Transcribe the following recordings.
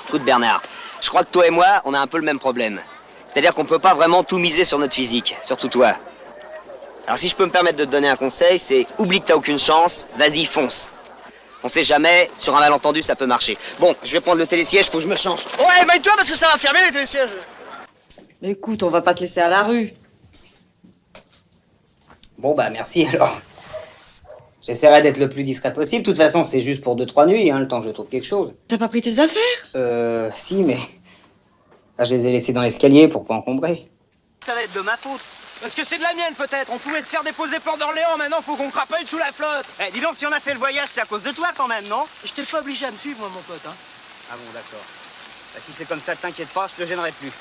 Écoute Bernard, je crois que toi et moi, on a un peu le même problème. C'est-à-dire qu'on peut pas vraiment tout miser sur notre physique, surtout toi. Alors si je peux me permettre de te donner un conseil, c'est oublie que t'as aucune chance, vas-y, fonce. On sait jamais, sur un malentendu, ça peut marcher. Bon, je vais prendre le télésiège, faut que je me change. Ouais, maille-toi parce que ça va fermer les télésièges. Mais écoute, on va pas te laisser à la rue. Bon bah merci alors. J'essaierai d'être le plus discret possible. De toute façon, c'est juste pour 2-3 nuits, hein, le temps que je trouve quelque chose. T'as pas pris tes affaires? Si, mais... Là, je les ai laissés dans l'escalier pour pas encombrer. Ça va être de ma faute. Parce que c'est de la mienne peut-être. On pouvait se faire déposer Port d'Orléans, maintenant faut qu'on crapaille sous la flotte. Eh, dis donc, si on a fait le voyage, c'est à cause de toi quand même, non? Je t'ai pas obligé à me suivre, moi, mon pote, hein. Ah bon, d'accord. Bah, si c'est comme ça, t'inquiète pas, je te gênerai plus.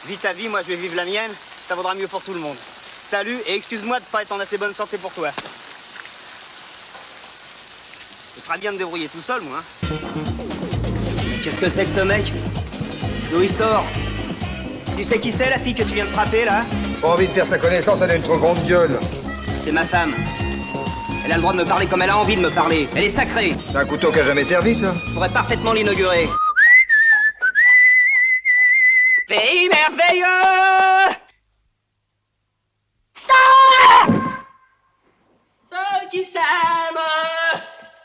Vis ta vie, moi je vais vivre la mienne, ça vaudra mieux pour tout le monde. Salut, et excuse-moi de pas être en assez bonne santé pour toi. Je vais très bien me débrouiller tout seul, moi. Hein. Mais qu'est-ce que c'est que ce mec? D'où il sort? Tu sais qui c'est, la fille que tu viens de frapper, là? Pas envie de faire sa connaissance, elle a une trop grande gueule. C'est ma femme. Elle a le droit de me parler comme elle a envie de me parler. Elle est sacrée. C'est un couteau qui a jamais servi, ça? Je pourrais parfaitement l'inaugurer. Pays merveilleux! Stop! Deux qui s'aiment,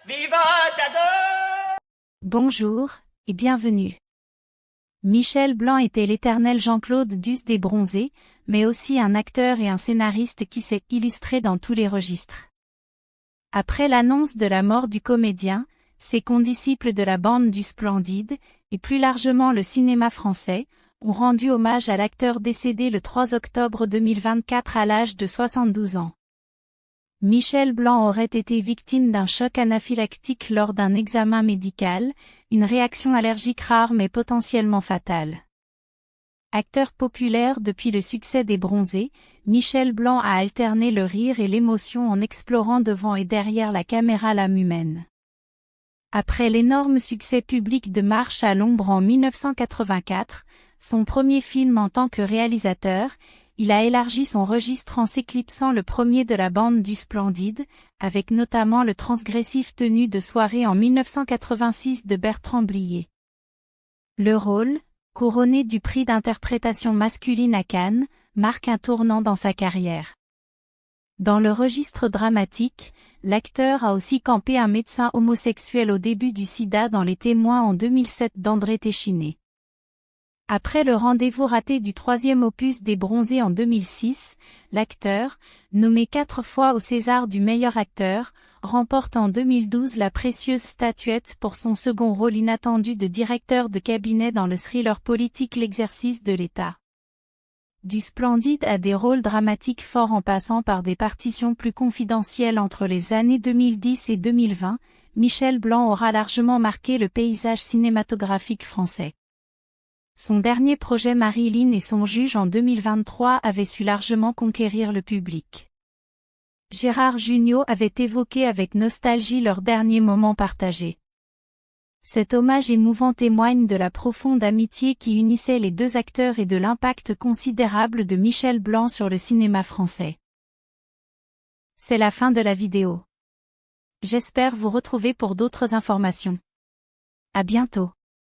vivent à deux! Bonjour, et bienvenue. Michel Blanc était l'éternel Jean-Claude Duss des Bronzés, mais aussi un acteur et un scénariste qui s'est illustré dans tous les registres. Après l'annonce de la mort du comédien, ses condisciples de la bande du Splendide, et plus largement le cinéma français, ont rendu hommage à l'acteur décédé le 3 octobre 2024 à l'âge de 72 ans. Michel Blanc aurait été victime d'un choc anaphylactique lors d'un examen médical, une réaction allergique rare mais potentiellement fatale. Acteur populaire depuis le succès des Bronzés, Michel Blanc a alterné le rire et l'émotion en explorant devant et derrière la caméra l'âme humaine. Après l'énorme succès public de Marche à l'ombre en 1984, son premier film en tant que réalisateur, il a élargi son registre en s'éclipsant le premier de la bande du Splendide, avec notamment le transgressif Tenue de soirée en 1986 de Bertrand Blier. Le rôle, couronné du prix d'interprétation masculine à Cannes, marque un tournant dans sa carrière. Dans le registre dramatique, l'acteur a aussi campé un médecin homosexuel au début du sida dans Les Témoins en 2007 d'André Téchiné. Après le rendez-vous raté du troisième opus des Bronzés en 2006, l'acteur, nommé 4 fois au César du meilleur acteur, remporte en 2012 la précieuse statuette pour son second rôle inattendu de directeur de cabinet dans le thriller politique L'exercice de l'État. Du Splendide à des rôles dramatiques forts en passant par des partitions plus confidentielles entre les années 2010 et 2020, Michel Blanc aura largement marqué le paysage cinématographique français. Son dernier projet Marilyn et son juge en 2023 avait su largement conquérir le public. Gérard Jugnot avait évoqué avec nostalgie leurs derniers moments partagés. Cet hommage émouvant témoigne de la profonde amitié qui unissait les deux acteurs et de l'impact considérable de Michel Blanc sur le cinéma français. C'est la fin de la vidéo. J'espère vous retrouver pour d'autres informations. À bientôt.